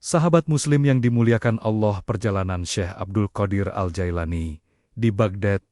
Sahabat Muslim yang dimuliakan Allah, perjalanan Syekh Abdul Qadir Al-Jailani di Baghdad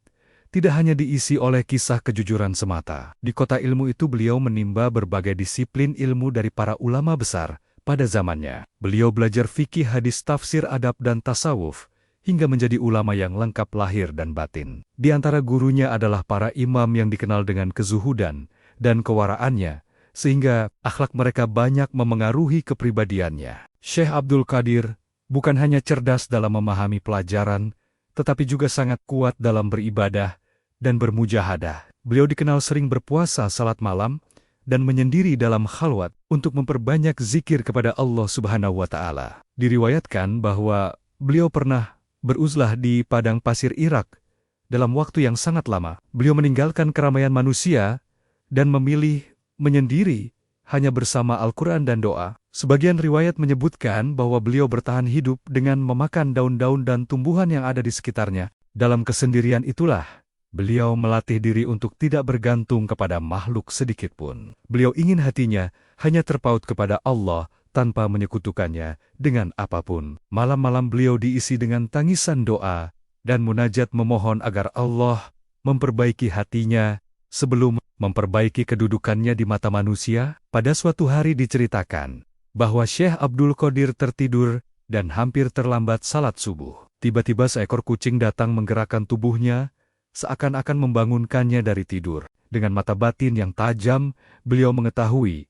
tidak hanya diisi oleh kisah kejujuran semata. Di kota ilmu itu beliau menimba berbagai disiplin ilmu dari para ulama besar pada zamannya. Beliau belajar fikih, hadis, tafsir, adab, dan tasawuf, hingga menjadi ulama yang lengkap lahir dan batin. Di antara gurunya adalah para imam yang dikenal dengan kezuhudan dan kewaraannya, sehingga akhlak mereka banyak memengaruhi kepribadiannya. Syekh Abdul Qadir bukan hanya cerdas dalam memahami pelajaran, tetapi juga sangat kuat dalam beribadah dan bermujahadah. Beliau dikenal sering berpuasa salat malam dan menyendiri dalam khalwat untuk memperbanyak zikir kepada Allah Subhanahu wa Ta'ala. Diriwayatkan bahwa beliau pernah beruzlah di padang pasir Irak dalam waktu yang sangat lama. Beliau meninggalkan keramaian manusia dan memilih menyendiri hanya bersama Al-Quran dan doa. Sebagian riwayat menyebutkan bahwa beliau bertahan hidup dengan memakan daun-daun dan tumbuhan yang ada di sekitarnya. Dalam kesendirian itulah, beliau melatih diri untuk tidak bergantung kepada makhluk sedikitpun. Beliau ingin hatinya hanya terpaut kepada Allah tanpa menyekutukannya dengan apapun. Malam-malam beliau diisi dengan tangisan doa dan munajat memohon agar Allah memperbaiki hatinya sebelum memperbaiki kedudukannya di mata manusia. Pada suatu hari diceritakan bahwa Syekh Abdul Qadir tertidur dan hampir terlambat salat subuh. Tiba-tiba seekor kucing datang menggerakkan tubuhnya, seakan-akan membangunkannya dari tidur. Dengan mata batin yang tajam, beliau mengetahui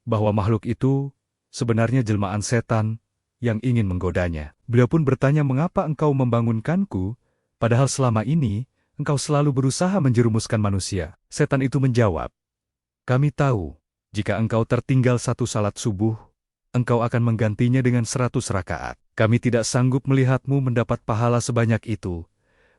bahwa makhluk itu sebenarnya jelmaan setan yang ingin menggodanya. Beliau pun bertanya, "Mengapa engkau membangunkanku, padahal selama ini engkau selalu berusaha menjerumuskan manusia?" Setan itu menjawab, "Kami tahu, jika engkau tertinggal satu salat subuh, engkau akan menggantinya dengan 100 rakaat. Kami tidak sanggup melihatmu mendapat pahala sebanyak itu,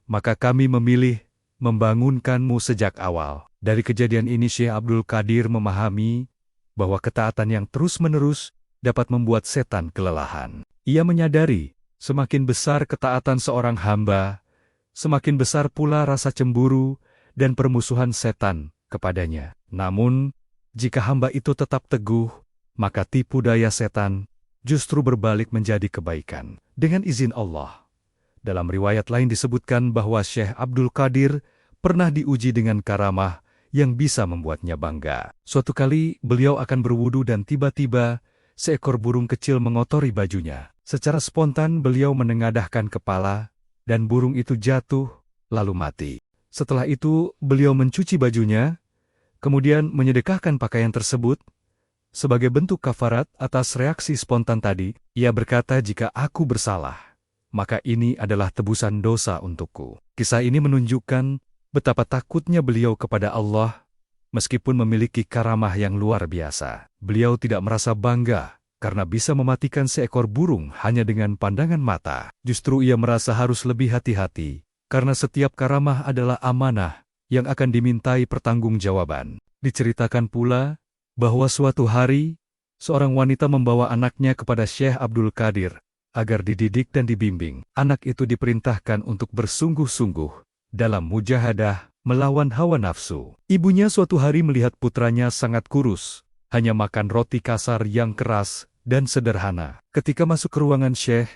maka kami memilih membangunkanmu sejak awal." Dari kejadian ini Syekh Abdul Qadir memahami bahwa ketaatan yang terus-menerus dapat membuat setan kelelahan. Ia menyadari, semakin besar ketaatan seorang hamba, semakin besar pula rasa cemburu dan permusuhan setan kepadanya. Namun, jika hamba itu tetap teguh, maka tipu daya setan justru berbalik menjadi kebaikan. Dengan izin Allah. Dalam riwayat lain disebutkan bahwa Syekh Abdul Qadir pernah diuji dengan karamah yang bisa membuatnya bangga. Suatu kali beliau akan berwudu dan tiba-tiba seekor burung kecil mengotori bajunya. Secara spontan beliau menengadahkan kepala dan burung itu jatuh lalu mati. Setelah itu beliau mencuci bajunya, kemudian menyedekahkan pakaian tersebut. Sebagai bentuk kafarat atas reaksi spontan tadi, ia berkata, "Jika aku bersalah, maka ini adalah tebusan dosa untukku." Kisah ini menunjukkan betapa takutnya beliau kepada Allah, meskipun memiliki karamah yang luar biasa. Beliau tidak merasa bangga karena bisa mematikan seekor burung hanya dengan pandangan mata. Justru ia merasa harus lebih hati-hati, karena setiap karamah adalah amanah yang akan dimintai pertanggungjawaban. Diceritakan pula bahwa suatu hari, seorang wanita membawa anaknya kepada Syekh Abdul Qadir agar dididik dan dibimbing. Anak itu diperintahkan untuk bersungguh-sungguh dalam mujahadah melawan hawa nafsu. Ibunya suatu hari melihat putranya sangat kurus, hanya makan roti kasar yang keras dan sederhana. Ketika masuk ke ruangan Syekh,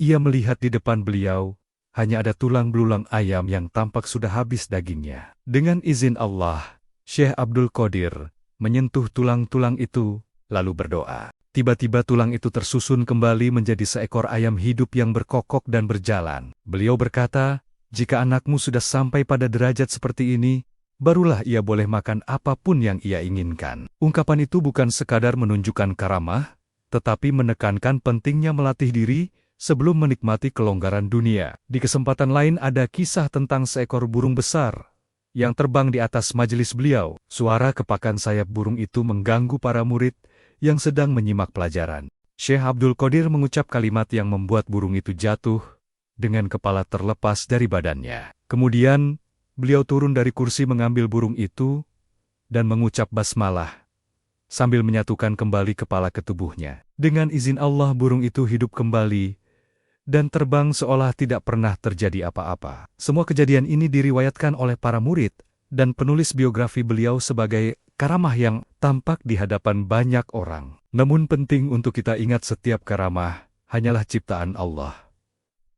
ia melihat di depan beliau hanya ada tulang belulang ayam yang tampak sudah habis dagingnya. Dengan izin Allah, Syekh Abdul Qadir menyentuh tulang-tulang itu, lalu berdoa. Tiba-tiba tulang itu tersusun kembali menjadi seekor ayam hidup yang berkokok dan berjalan. Beliau berkata, "Jika anakmu sudah sampai pada derajat seperti ini, barulah ia boleh makan apapun yang ia inginkan." Ungkapan itu bukan sekadar menunjukkan karamah, tetapi menekankan pentingnya melatih diri sebelum menikmati kelonggaran dunia. Di kesempatan lain ada kisah tentang seekor burung besar yang terbang di atas majelis beliau. Suara kepakan sayap burung itu mengganggu para murid yang sedang menyimak pelajaran. Syekh Abdul Qadir mengucap kalimat yang membuat burung itu jatuh dengan kepala terlepas dari badannya. Kemudian, beliau turun dari kursi mengambil burung itu dan mengucap basmalah sambil menyatukan kembali kepala ke tubuhnya. Dengan izin Allah burung itu hidup kembali dan terbang seolah tidak pernah terjadi apa-apa. Semua kejadian ini diriwayatkan oleh para murid dan penulis biografi beliau sebagai karamah yang tampak di hadapan banyak orang. Namun penting untuk kita ingat setiap karamah hanyalah ciptaan Allah,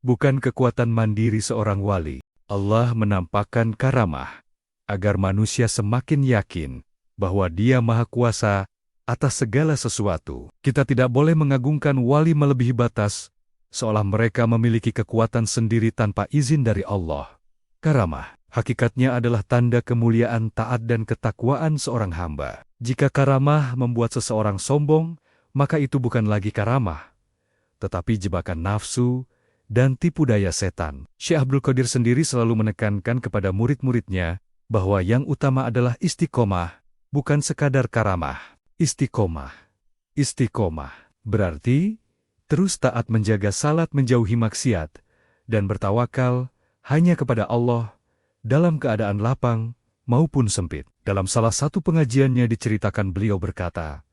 bukan kekuatan mandiri seorang wali. Allah menampakkan karamah agar manusia semakin yakin bahwa Dia Maha Kuasa atas segala sesuatu. Kita tidak boleh mengagungkan wali melebihi batas, seolah mereka memiliki kekuatan sendiri tanpa izin dari Allah. Karamah hakikatnya adalah tanda kemuliaan, taat, dan ketakwaan seorang hamba. Jika karamah membuat seseorang sombong, maka itu bukan lagi karamah, tetapi jebakan nafsu dan tipu daya setan. Syekh Abdul Qadir sendiri selalu menekankan kepada murid-muridnya bahwa yang utama adalah istiqomah, bukan sekadar karamah. Istiqomah. Istiqomah berarti terus taat, menjaga salat, menjauhi maksiat, dan bertawakal hanya kepada Allah dalam keadaan lapang maupun sempit. Dalam salah satu pengajiannya diceritakan beliau berkata,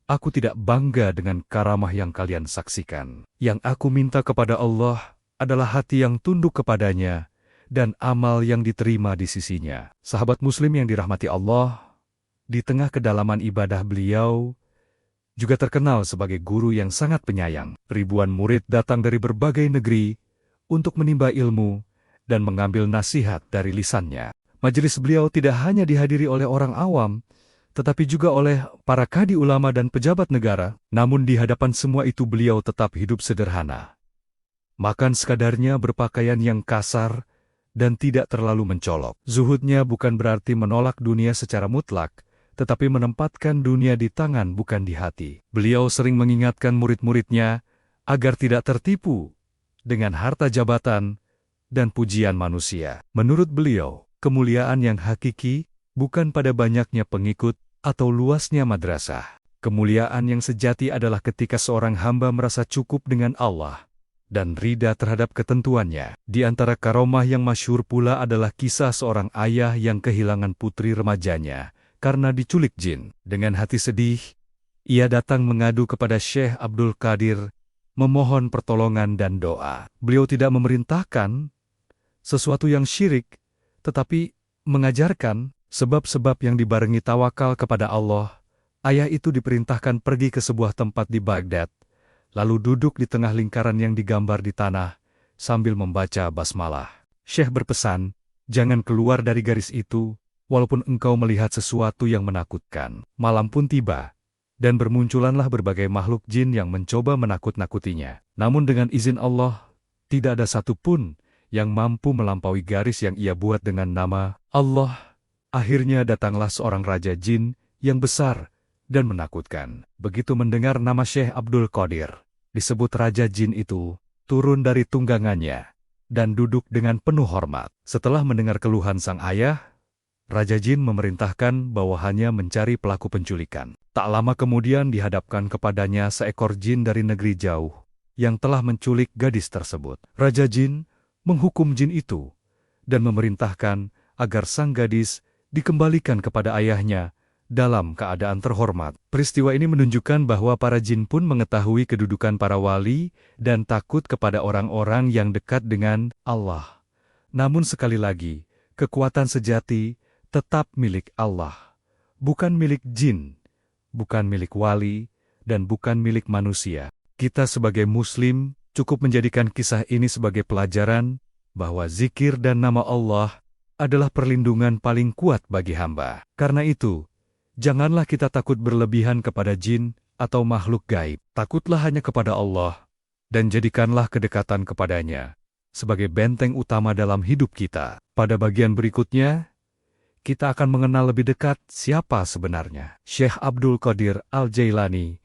"Aku tidak bangga dengan karamah yang kalian saksikan. Yang aku minta kepada Allah adalah hati yang tunduk kepadanya dan amal yang diterima di sisinya." Sahabat muslim yang dirahmati Allah, di tengah kedalaman ibadah beliau juga terkenal sebagai guru yang sangat penyayang. Ribuan murid datang dari berbagai negeri untuk menimba ilmu dan mengambil nasihat dari lisannya. Majelis beliau tidak hanya dihadiri oleh orang awam, tetapi juga oleh para kadi ulama dan pejabat negara. Namun di hadapan semua itu beliau tetap hidup sederhana. Makan sekadarnya, berpakaian yang kasar, dan tidak terlalu mencolok. Zuhudnya bukan berarti menolak dunia secara mutlak, tetapi menempatkan dunia di tangan bukan di hati. Beliau sering mengingatkan murid-muridnya agar tidak tertipu dengan harta jabatan dan pujian manusia. Menurut beliau, kemuliaan yang hakiki bukan pada banyaknya pengikut atau luasnya madrasah. Kemuliaan yang sejati adalah ketika seorang hamba merasa cukup dengan Allah dan rida terhadap ketentuannya. Di antara karomah yang masyhur pula adalah kisah seorang ayah yang kehilangan putri remajanya karena diculik jin. Dengan hati sedih, ia datang mengadu kepada Syekh Abdul Qadir, memohon pertolongan dan doa. Beliau tidak memerintahkan sesuatu yang syirik, tetapi mengajarkan sebab-sebab yang dibarengi tawakal kepada Allah. Ayah itu diperintahkan pergi ke sebuah tempat di Baghdad, lalu duduk di tengah lingkaran yang digambar di tanah sambil membaca basmalah. Syekh berpesan, "Jangan keluar dari garis itu, walaupun engkau melihat sesuatu yang menakutkan." Malam pun tiba, dan bermunculanlah berbagai makhluk jin yang mencoba menakut-nakutinya. Namun dengan izin Allah, tidak ada satupun yang mampu melampaui garis yang ia buat dengan nama Allah. Akhirnya datanglah seorang raja jin yang besar dan menakutkan. Begitu mendengar nama Syekh Abdul Qadir, disebut raja jin itu turun dari tunggangannya dan duduk dengan penuh hormat. Setelah mendengar keluhan sang ayah, raja jin memerintahkan bawahannya mencari pelaku penculikan. Tak lama kemudian dihadapkan kepadanya seekor jin dari negeri jauh yang telah menculik gadis tersebut. Raja jin menghukum jin itu dan memerintahkan agar sang gadis dikembalikan kepada ayahnya dalam keadaan terhormat. Peristiwa ini menunjukkan bahwa para jin pun mengetahui kedudukan para wali dan takut kepada orang-orang yang dekat dengan Allah. Namun sekali lagi, kekuatan sejati tetap milik Allah, bukan milik jin, bukan milik wali, dan bukan milik manusia. Kita sebagai muslim cukup menjadikan kisah ini sebagai pelajaran bahwa zikir dan nama Allah adalah perlindungan paling kuat bagi hamba. Karena itu, janganlah kita takut berlebihan kepada jin atau makhluk gaib. Takutlah hanya kepada Allah, dan jadikanlah kedekatan kepadanya sebagai benteng utama dalam hidup kita. Pada bagian berikutnya, kita akan mengenal lebih dekat siapa sebenarnya Syekh Abdul Qadir Al-Jailani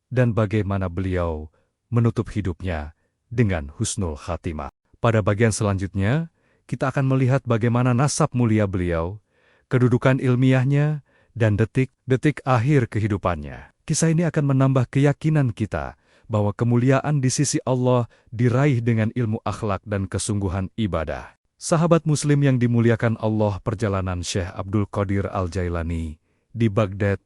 dan bagaimana beliau menutup hidupnya dengan husnul khatimah. Pada bagian selanjutnya, kita akan melihat bagaimana nasab mulia beliau, kedudukan ilmiahnya, dan detik-detik akhir kehidupannya. Kisah ini akan menambah keyakinan kita bahwa kemuliaan di sisi Allah diraih dengan ilmu akhlak dan kesungguhan ibadah. Sahabat muslim yang dimuliakan Allah, perjalanan Syekh Abdul Qadir Al-Jailani di Baghdad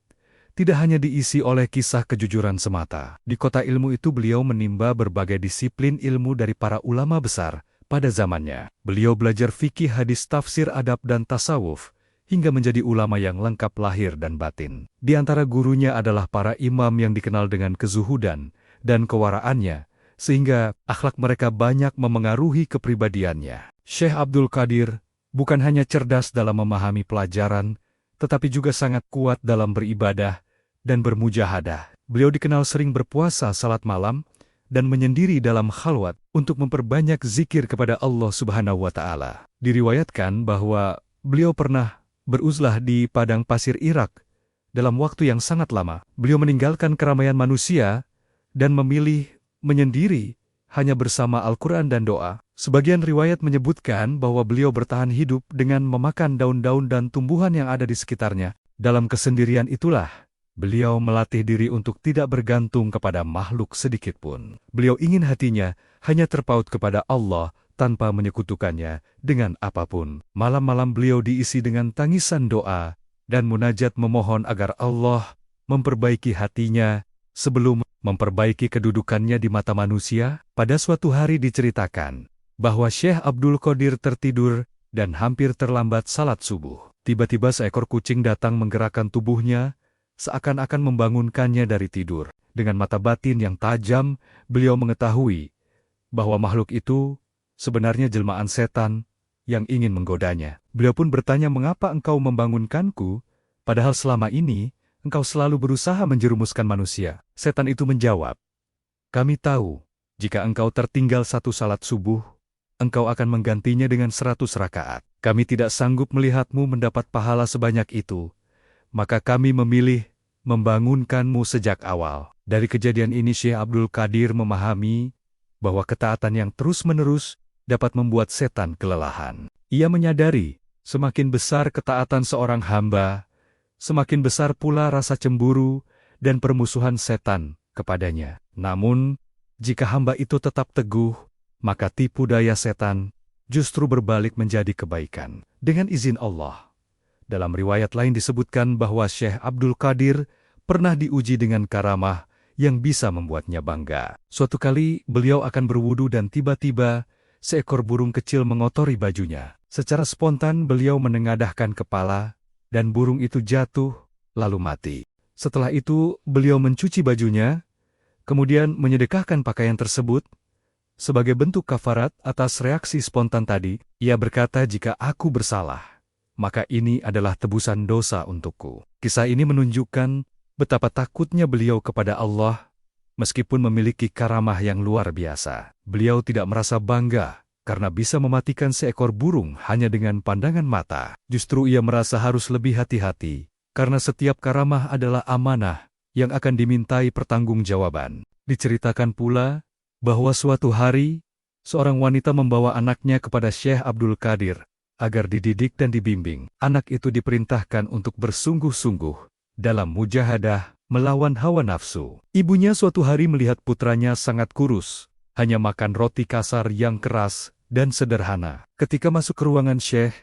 tidak hanya diisi oleh kisah kejujuran semata. Di kota ilmu itu beliau menimba berbagai disiplin ilmu dari para ulama besar pada zamannya. Beliau belajar fikih, hadis, tafsir, adab, dan tasawuf, hingga menjadi ulama yang lengkap lahir dan batin. Di antara gurunya adalah para imam yang dikenal dengan kezuhudan dan kewaraannya, sehingga akhlak mereka banyak memengaruhi kepribadiannya. Syekh Abdul Qadir bukan hanya cerdas dalam memahami pelajaran, tetapi juga sangat kuat dalam beribadah dan bermujahadah. Beliau dikenal sering berpuasa salat malam dan menyendiri dalam khalwat untuk memperbanyak zikir kepada Allah Subhanahu wa Ta'ala. Diriwayatkan bahwa beliau pernah beruzlah di padang pasir Irak dalam waktu yang sangat lama. Beliau meninggalkan keramaian manusia dan memilih menyendiri hanya bersama Al-Quran dan doa. Sebagian riwayat menyebutkan bahwa beliau bertahan hidup dengan memakan daun-daun dan tumbuhan yang ada di sekitarnya. Dalam kesendirian itulah, beliau melatih diri untuk tidak bergantung kepada makhluk sedikitpun. Beliau ingin hatinya hanya terpaut kepada Allah tanpa menyekutukannya dengan apapun. Malam-malam beliau diisi dengan tangisan doa dan munajat memohon agar Allah memperbaiki hatinya sebelum memperbaiki kedudukannya di mata manusia. Pada suatu hari diceritakan bahwa Syekh Abdul Qadir tertidur dan hampir terlambat salat subuh. Tiba-tiba seekor kucing datang menggerakkan tubuhnya, seakan-akan membangunkannya dari tidur. Dengan mata batin yang tajam, beliau mengetahui bahwa makhluk itu sebenarnya jelmaan setan yang ingin menggodanya. Beliau pun bertanya, "Mengapa engkau membangunkanku, padahal selama ini engkau selalu berusaha menjerumuskan manusia?" Setan itu menjawab, "Kami tahu, jika engkau tertinggal satu salat subuh, engkau akan menggantinya dengan 100 rakaat. Kami tidak sanggup melihatmu mendapat pahala sebanyak itu, maka kami memilih membangunkanmu sejak awal." Dari kejadian ini Syekh Abdul Qadir memahami bahwa ketaatan yang terus-menerus dapat membuat setan kelelahan. Ia menyadari, semakin besar ketaatan seorang hamba, semakin besar pula rasa cemburu dan permusuhan setan kepadanya. Namun, jika hamba itu tetap teguh, maka tipu daya setan justru berbalik menjadi kebaikan. Dengan izin Allah. Dalam riwayat lain disebutkan bahwa Syekh Abdul Qadir pernah diuji dengan karamah yang bisa membuatnya bangga. Suatu kali beliau akan berwudu dan tiba-tiba seekor burung kecil mengotori bajunya. Secara spontan beliau menengadahkan kepala dan burung itu jatuh lalu mati. Setelah itu beliau mencuci bajunya, kemudian menyedekahkan pakaian tersebut. Sebagai bentuk kafarat atas reaksi spontan tadi, ia berkata, "Jika aku bersalah, maka ini adalah tebusan dosa untukku." Kisah ini menunjukkan betapa takutnya beliau kepada Allah, meskipun memiliki karamah yang luar biasa. Beliau tidak merasa bangga karena bisa mematikan seekor burung hanya dengan pandangan mata. Justru ia merasa harus lebih hati-hati, karena setiap karamah adalah amanah yang akan dimintai pertanggungjawaban. Diceritakan pula bahwa suatu hari, seorang wanita membawa anaknya kepada Syekh Abdul Qadir agar dididik dan dibimbing. Anak itu diperintahkan untuk bersungguh-sungguh dalam mujahadah melawan hawa nafsu. Ibunya suatu hari melihat putranya sangat kurus, hanya makan roti kasar yang keras dan sederhana. Ketika masuk ke ruangan Syekh,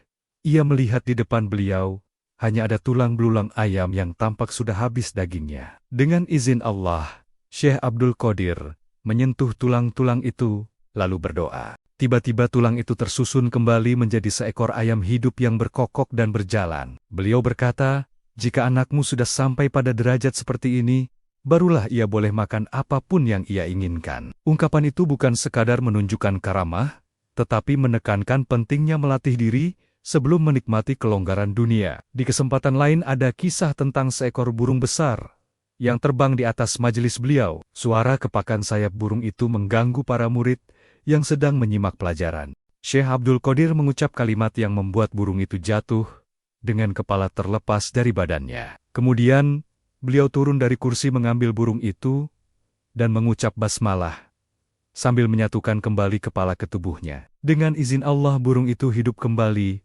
ia melihat di depan beliau hanya ada tulang belulang ayam yang tampak sudah habis dagingnya. Dengan izin Allah, Syekh Abdul Qadir menyentuh tulang-tulang itu, lalu berdoa. Tiba-tiba tulang itu tersusun kembali menjadi seekor ayam hidup yang berkokok dan berjalan. Beliau berkata, "Jika anakmu sudah sampai pada derajat seperti ini, barulah ia boleh makan apapun yang ia inginkan." Ungkapan itu bukan sekadar menunjukkan karamah, tetapi menekankan pentingnya melatih diri sebelum menikmati kelonggaran dunia. Di kesempatan lain ada kisah tentang seekor burung besar yang terbang di atas majelis beliau. Suara kepakan sayap burung itu mengganggu para murid yang sedang menyimak pelajaran. Syekh Abdul Qadir mengucap kalimat yang membuat burung itu jatuh dengan kepala terlepas dari badannya. Kemudian, beliau turun dari kursi mengambil burung itu dan mengucap basmalah sambil menyatukan kembali kepala ke tubuhnya. Dengan izin Allah burung itu hidup kembali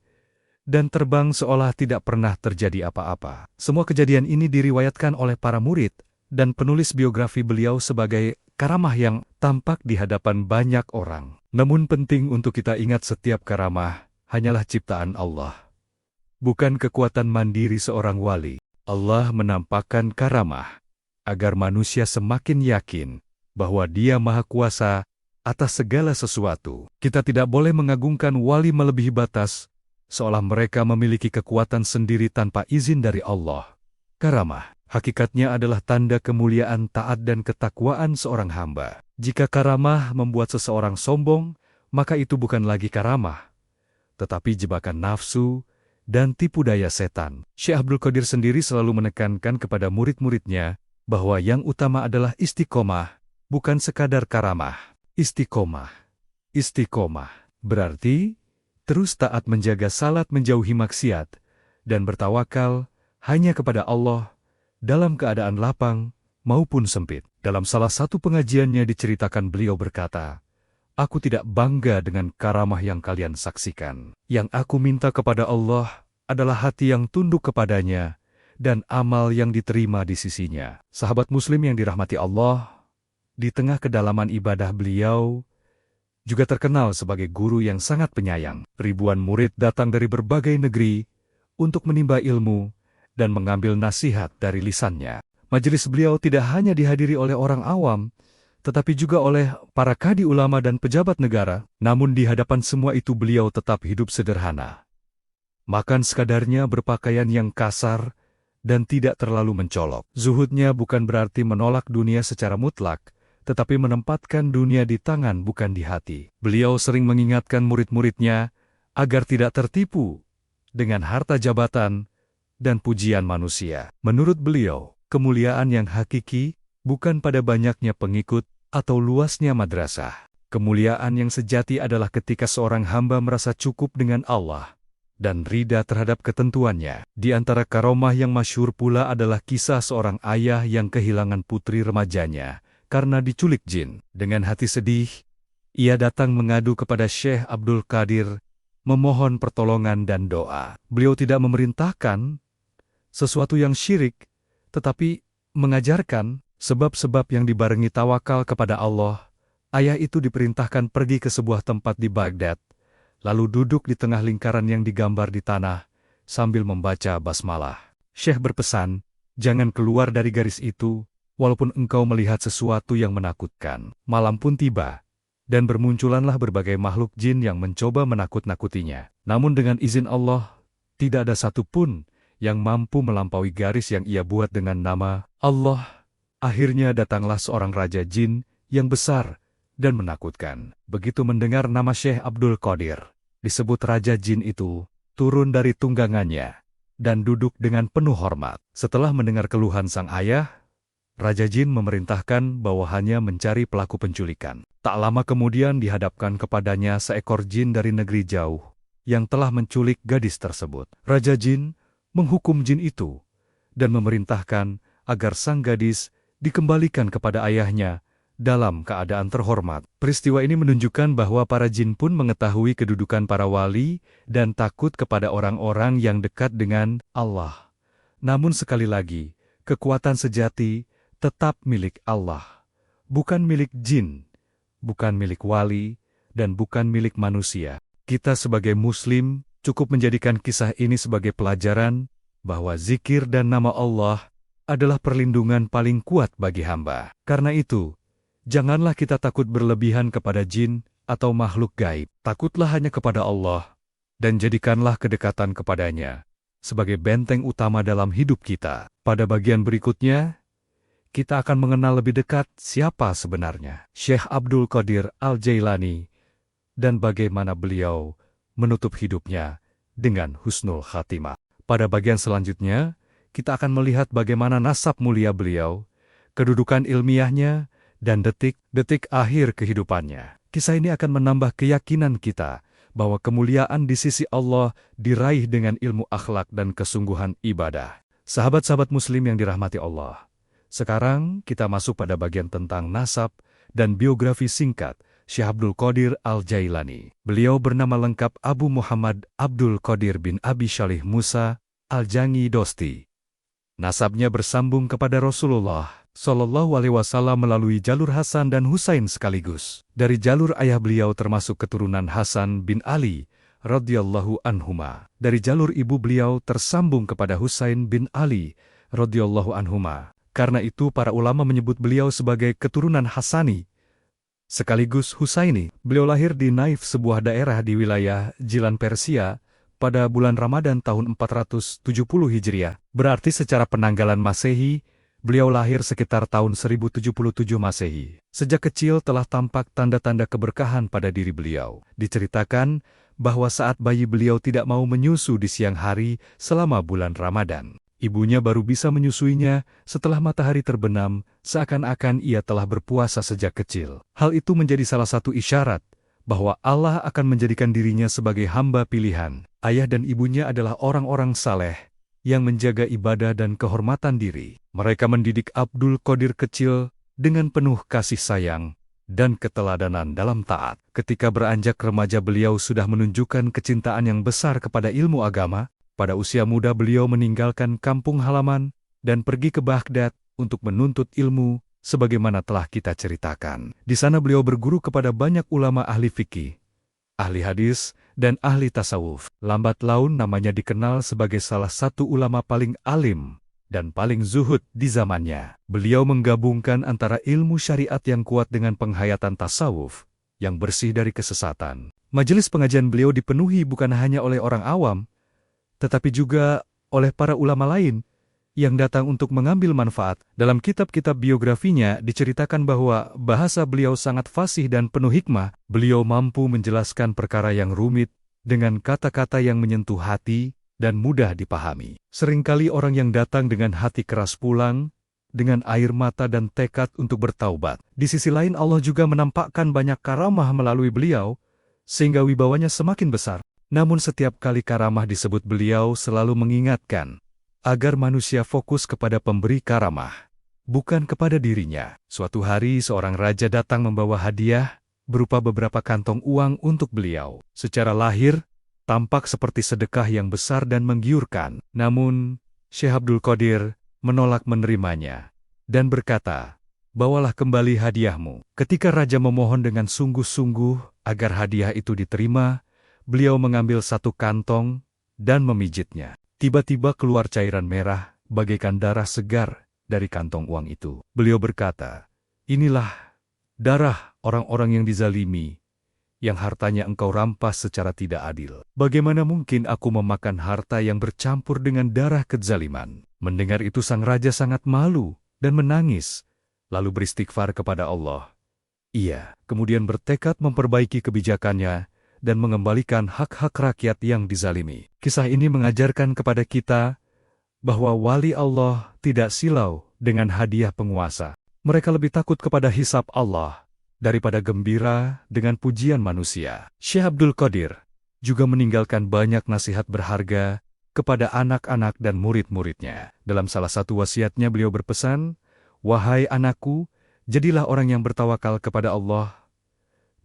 dan terbang seolah tidak pernah terjadi apa-apa. Semua kejadian ini diriwayatkan oleh para murid dan penulis biografi beliau sebagai karamah yang tampak di hadapan banyak orang. Namun penting untuk kita ingat setiap karamah hanyalah ciptaan Allah, bukan kekuatan mandiri seorang wali. Allah menampakkan karamah agar manusia semakin yakin bahwa Dia Maha Kuasa atas segala sesuatu. Kita tidak boleh mengagungkan wali melebihi batas, seolah mereka memiliki kekuatan sendiri tanpa izin dari Allah. Karamah, hakikatnya adalah tanda kemuliaan taat dan ketakwaan seorang hamba. Jika karamah membuat seseorang sombong, maka itu bukan lagi karamah, tetapi jebakan nafsu dan tipu daya setan. Syekh Abdul Qadir sendiri selalu menekankan kepada murid-muridnya bahwa yang utama adalah istiqomah, bukan sekadar karamah. Istiqomah. Istiqomah berarti terus taat menjaga salat, menjauhi maksiat, dan bertawakal hanya kepada Allah dalam keadaan lapang maupun sempit. Dalam salah satu pengajiannya diceritakan beliau berkata, "Aku tidak bangga dengan karamah yang kalian saksikan. Yang aku minta kepada Allah adalah hati yang tunduk kepadanya dan amal yang diterima di sisinya." Sahabat muslim yang dirahmati Allah, di tengah kedalaman ibadah beliau juga terkenal sebagai guru yang sangat penyayang. Ribuan murid datang dari berbagai negeri untuk menimba ilmu dan mengambil nasihat dari lisannya. Majelis beliau tidak hanya dihadiri oleh orang awam, tetapi juga oleh para kadi ulama dan pejabat negara. Namun di hadapan semua itu beliau tetap hidup sederhana. Makan sekadarnya, berpakaian yang kasar, dan tidak terlalu mencolok. Zuhudnya bukan berarti menolak dunia secara mutlak, tetapi menempatkan dunia di tangan bukan di hati. Beliau sering mengingatkan murid-muridnya agar tidak tertipu dengan harta jabatan dan pujian manusia. Menurut beliau, kemuliaan yang hakiki bukan pada banyaknya pengikut atau luasnya madrasah. Kemuliaan yang sejati adalah ketika seorang hamba merasa cukup dengan Allah dan rida terhadap ketentuannya. Di antara karomah yang masyhur pula adalah kisah seorang ayah yang kehilangan putri remajanya karena diculik jin. Dengan hati sedih, ia datang mengadu kepada Syekh Abdul Qadir, memohon pertolongan dan doa. Beliau tidak memerintahkan sesuatu yang syirik, tetapi mengajarkan sebab-sebab yang dibarengi tawakal kepada Allah. Ayah itu diperintahkan pergi ke sebuah tempat di Baghdad, lalu duduk di tengah lingkaran yang digambar di tanah, sambil membaca basmalah. Syekh berpesan, "Jangan keluar dari garis itu, walaupun engkau melihat sesuatu yang menakutkan." Malam pun tiba, dan bermunculanlah berbagai makhluk jin yang mencoba menakut-nakutinya. Namun dengan izin Allah, tidak ada satupun yang mampu melampaui garis yang ia buat dengan nama Allah. Akhirnya datanglah seorang raja jin yang besar dan menakutkan. Begitu mendengar nama Syekh Abdul Qadir, disebut raja jin itu turun dari tunggangannya dan duduk dengan penuh hormat. Setelah mendengar keluhan sang ayah, Raja Jin memerintahkan bawahannya mencari pelaku penculikan. Tak lama kemudian dihadapkan kepadanya seekor jin dari negeri jauh yang telah menculik gadis tersebut. Raja Jin menghukum jin itu dan memerintahkan agar sang gadis dikembalikan kepada ayahnya dalam keadaan terhormat. Peristiwa ini menunjukkan bahwa para jin pun mengetahui kedudukan para wali dan takut kepada orang-orang yang dekat dengan Allah. Namun sekali lagi, kekuatan sejati tetap milik Allah, bukan milik jin, bukan milik wali, dan bukan milik manusia. Kita sebagai muslim cukup menjadikan kisah ini sebagai pelajaran bahwa zikir dan nama Allah adalah perlindungan paling kuat bagi hamba. Karena itu, janganlah kita takut berlebihan kepada jin atau makhluk gaib. Takutlah hanya kepada Allah, dan jadikanlah kedekatan kepadanya sebagai benteng utama dalam hidup kita. Pada bagian berikutnya, kita akan mengenal lebih dekat siapa sebenarnya Syekh Abdul Qadir Al-Jailani dan bagaimana beliau menutup hidupnya dengan husnul khatimah. Pada bagian selanjutnya, kita akan melihat bagaimana nasab mulia beliau, kedudukan ilmiahnya, dan detik-detik akhir kehidupannya. Kisah ini akan menambah keyakinan kita bahwa kemuliaan di sisi Allah diraih dengan ilmu akhlak dan kesungguhan ibadah. Sahabat-sahabat muslim yang dirahmati Allah, sekarang kita masuk pada bagian tentang nasab dan biografi singkat Syekh Abdul Qadir Al-Jailani. Beliau bernama lengkap Abu Muhammad Abdul Qadir bin Abi Shalih Musa Al-Jangi Dosti. Nasabnya bersambung kepada Rasulullah Shallallahu Alaihi Wasallam melalui jalur Hasan dan Husain sekaligus. Dari jalur ayah beliau termasuk keturunan Hasan bin Ali radhiyallahu anhuma. Dari jalur ibu beliau tersambung kepada Husain bin Ali radhiyallahu anhuma. Karena itu para ulama menyebut beliau sebagai keturunan Hasani sekaligus Husaini. Beliau lahir di Naif, sebuah daerah di wilayah Jilan Persia, pada bulan Ramadan tahun 470 Hijriah. Berarti secara penanggalan Masehi, Beliau lahir sekitar tahun 1077 Masehi. Sejak kecil telah tampak tanda-tanda keberkahan pada diri beliau. Diceritakan bahwa saat bayi beliau tidak mau menyusu di siang hari selama bulan Ramadan. Ibunya baru bisa menyusuinya setelah matahari terbenam, seakan-akan ia telah berpuasa sejak kecil. Hal itu menjadi salah satu isyarat bahwa Allah akan menjadikan dirinya sebagai hamba pilihan. Ayah dan ibunya adalah orang-orang saleh yang menjaga ibadah dan kehormatan diri. Mereka mendidik Abdul Qadir kecil dengan penuh kasih sayang dan keteladanan dalam taat. Ketika beranjak remaja beliau sudah menunjukkan kecintaan yang besar kepada ilmu agama. Pada usia muda beliau meninggalkan kampung halaman dan pergi ke Baghdad untuk menuntut ilmu sebagaimana telah kita ceritakan. Di sana beliau berguru kepada banyak ulama ahli fikih, ahli hadis, dan ahli tasawuf. Lambat laun namanya dikenal sebagai salah satu ulama paling alim dan paling zuhud di zamannya. Beliau menggabungkan antara ilmu syariat yang kuat dengan penghayatan tasawuf yang bersih dari kesesatan. Majelis pengajian beliau dipenuhi bukan hanya oleh orang awam, tetapi juga oleh para ulama lain yang datang untuk mengambil manfaat. Dalam kitab-kitab biografinya diceritakan bahwa bahasa beliau sangat fasih dan penuh hikmah. Beliau mampu menjelaskan perkara yang rumit dengan kata-kata yang menyentuh hati dan mudah dipahami. Seringkali orang yang datang dengan hati keras pulang dengan air mata dan tekad untuk bertaubat. Di sisi lain Allah juga menampakkan banyak karamah melalui beliau, sehingga wibawanya semakin besar. Namun setiap kali karamah disebut beliau selalu mengingatkan agar manusia fokus kepada pemberi karamah, bukan kepada dirinya. Suatu hari seorang raja datang membawa hadiah berupa beberapa kantong uang untuk beliau. Secara lahir, tampak seperti sedekah yang besar dan menggiurkan. Namun, Syekh Abdul Qadir menolak menerimanya dan berkata, "Bawalah kembali hadiahmu." Ketika raja memohon dengan sungguh-sungguh agar hadiah itu diterima, beliau mengambil satu kantong dan memijitnya. Tiba-tiba keluar cairan merah, bagaikan darah segar dari kantong uang itu. Beliau berkata, "Inilah darah orang-orang yang dizalimi, yang hartanya engkau rampas secara tidak adil. Bagaimana mungkin aku memakan harta yang bercampur dengan darah kezaliman?" Mendengar itu sang raja sangat malu dan menangis, lalu beristighfar kepada Allah. Ia kemudian bertekad memperbaiki kebijakannya dan mengembalikan hak-hak rakyat yang dizalimi. Kisah ini mengajarkan kepada kita bahwa wali Allah tidak silau dengan hadiah penguasa. Mereka lebih takut kepada hisab Allah daripada gembira dengan pujian manusia. Syekh Abdul Qadir juga meninggalkan banyak nasihat berharga kepada anak-anak dan murid-muridnya. Dalam salah satu wasiatnya beliau berpesan, "Wahai anakku, jadilah orang yang bertawakal kepada Allah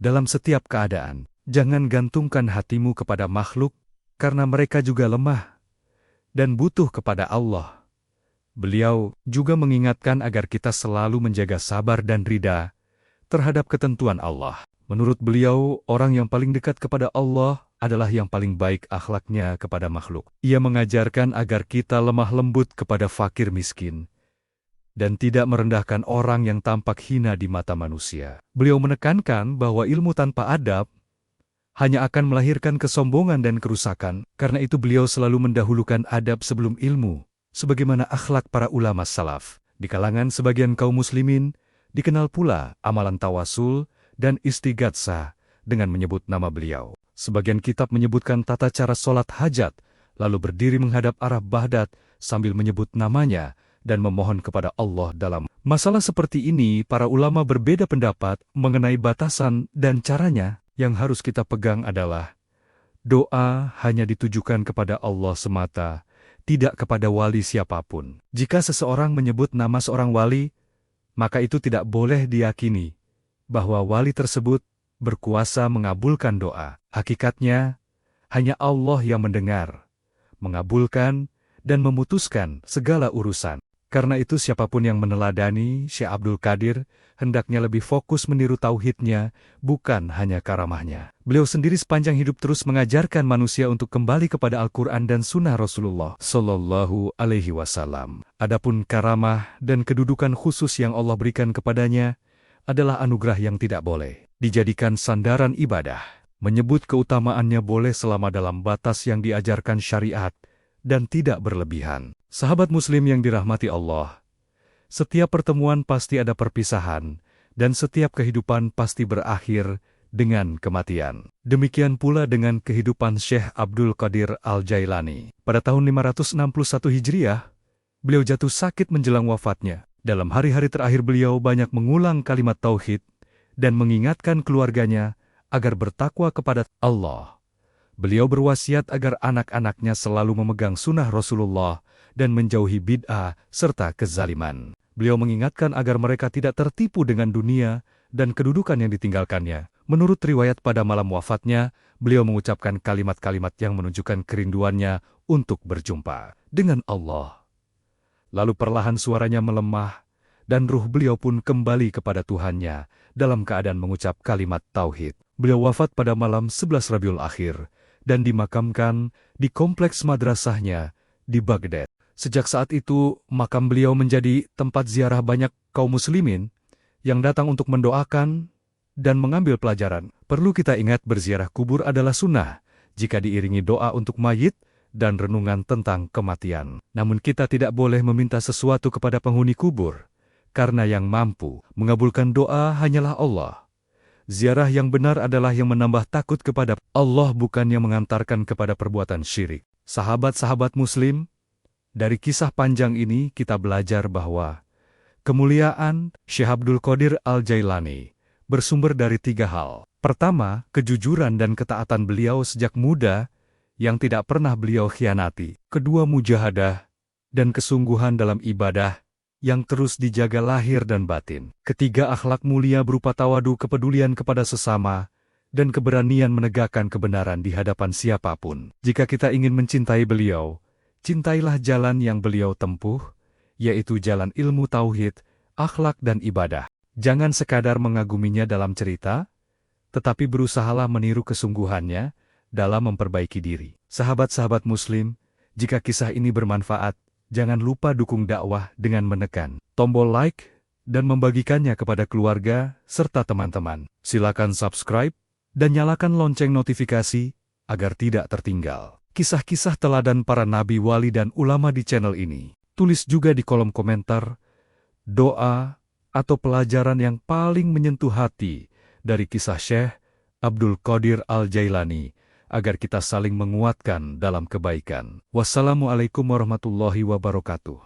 dalam setiap keadaan. Jangan gantungkan hatimu kepada makhluk, karena mereka juga lemah dan butuh kepada Allah." Beliau juga mengingatkan agar kita selalu menjaga sabar dan rida terhadap ketentuan Allah. Menurut beliau, orang yang paling dekat kepada Allah adalah yang paling baik akhlaknya kepada makhluk. Ia mengajarkan agar kita lemah lembut kepada fakir miskin dan tidak merendahkan orang yang tampak hina di mata manusia. Beliau menekankan bahwa ilmu tanpa adab hanya akan melahirkan kesombongan dan kerusakan. Karena itu beliau selalu mendahulukan adab sebelum ilmu, sebagaimana akhlak para ulama salaf. Di kalangan sebagian kaum muslimin, dikenal pula amalan tawasul dan istighatsah dengan menyebut nama beliau. Sebagian kitab menyebutkan tata cara sholat hajat, lalu berdiri menghadap arah Baghdad sambil menyebut namanya dan memohon kepada Allah dalam masalah seperti ini. Para ulama berbeda pendapat mengenai batasan dan caranya. Yang harus kita pegang adalah doa hanya ditujukan kepada Allah semata, tidak kepada wali siapapun. Jika seseorang menyebut nama seorang wali, maka itu tidak boleh diyakini bahwa wali tersebut berkuasa mengabulkan doa. Hakikatnya, hanya Allah yang mendengar, mengabulkan, dan memutuskan segala urusan. Karena itu siapapun yang meneladani Syekh Abdul Qadir, hendaknya lebih fokus meniru tauhidnya, bukan hanya karamahnya. Beliau sendiri sepanjang hidup terus mengajarkan manusia untuk kembali kepada Al-Quran dan Sunnah Rasulullah Sallallahu Alaihi Wasallam. Adapun karamah dan kedudukan khusus yang Allah berikan kepadanya adalah anugerah yang tidak boleh dijadikan sandaran ibadah. Menyebut keutamaannya boleh selama dalam batas yang diajarkan syariat dan tidak berlebihan. Sahabat muslim yang dirahmati Allah, Setiap pertemuan pasti ada perpisahan, dan setiap kehidupan pasti berakhir dengan kematian. Demikian pula dengan kehidupan Syekh Abdul Qadir Al-Jailani. Pada tahun 561 Hijriah, beliau jatuh sakit menjelang wafatnya. Dalam hari-hari terakhir beliau banyak mengulang kalimat tauhid dan mengingatkan keluarganya agar bertakwa kepada Allah. Beliau berwasiat agar anak-anaknya selalu memegang sunnah Rasulullah dan menjauhi bid'ah serta kezaliman. Beliau mengingatkan agar mereka tidak tertipu dengan dunia dan kedudukan yang ditinggalkannya. Menurut riwayat pada malam wafatnya, beliau mengucapkan kalimat-kalimat yang menunjukkan kerinduannya untuk berjumpa dengan Allah. Lalu perlahan suaranya melemah, dan ruh beliau pun kembali kepada Tuhannya dalam keadaan mengucap kalimat tauhid. Beliau wafat pada malam 11 Rabiul Akhir dan dimakamkan di kompleks madrasahnya di Baghdad. Sejak saat itu, makam beliau menjadi tempat ziarah banyak kaum muslimin yang datang untuk mendoakan dan mengambil pelajaran. Perlu kita ingat berziarah kubur adalah sunnah jika diiringi doa untuk mayit dan renungan tentang kematian. Namun kita tidak boleh meminta sesuatu kepada penghuni kubur, karena yang mampu mengabulkan doa hanyalah Allah. Ziarah yang benar adalah yang menambah takut kepada Allah, bukan yang mengantarkan kepada perbuatan syirik. Sahabat-sahabat muslim, dari kisah panjang ini kita belajar bahwa kemuliaan Syekh Abdul Qadir Al-Jailani bersumber dari 3 hal. Pertama, kejujuran dan ketaatan beliau sejak muda yang tidak pernah beliau khianati. Kedua, mujahadah dan kesungguhan dalam ibadah yang terus dijaga lahir dan batin. Ketiga, akhlak mulia berupa tawadu, kepedulian kepada sesama, dan keberanian menegakkan kebenaran di hadapan siapapun. Jika kita ingin mencintai beliau, cintailah jalan yang beliau tempuh, yaitu jalan ilmu tauhid, akhlak dan ibadah. Jangan sekadar mengaguminya dalam cerita, tetapi berusahalah meniru kesungguhannya dalam memperbaiki diri. Sahabat-sahabat muslim, jika kisah ini bermanfaat, jangan lupa dukung dakwah dengan menekan tombol like dan membagikannya kepada keluarga serta teman-teman. Silakan subscribe dan nyalakan lonceng notifikasi agar tidak tertinggal kisah-kisah teladan para nabi, wali, dan ulama di channel ini. Tulis juga di kolom komentar doa atau pelajaran yang paling menyentuh hati dari kisah Syekh Abdul Qadir Al-Jailani, agar kita saling menguatkan dalam kebaikan. Wassalamualaikum warahmatullahi wabarakatuh.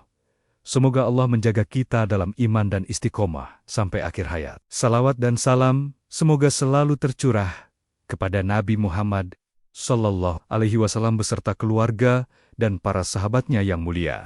Semoga Allah menjaga kita dalam iman dan istiqomah sampai akhir hayat. Salawat dan salam semoga selalu tercurah kepada Nabi Muhammad Sallallahu Alaihi Wasallam beserta keluarga dan para sahabatnya yang mulia.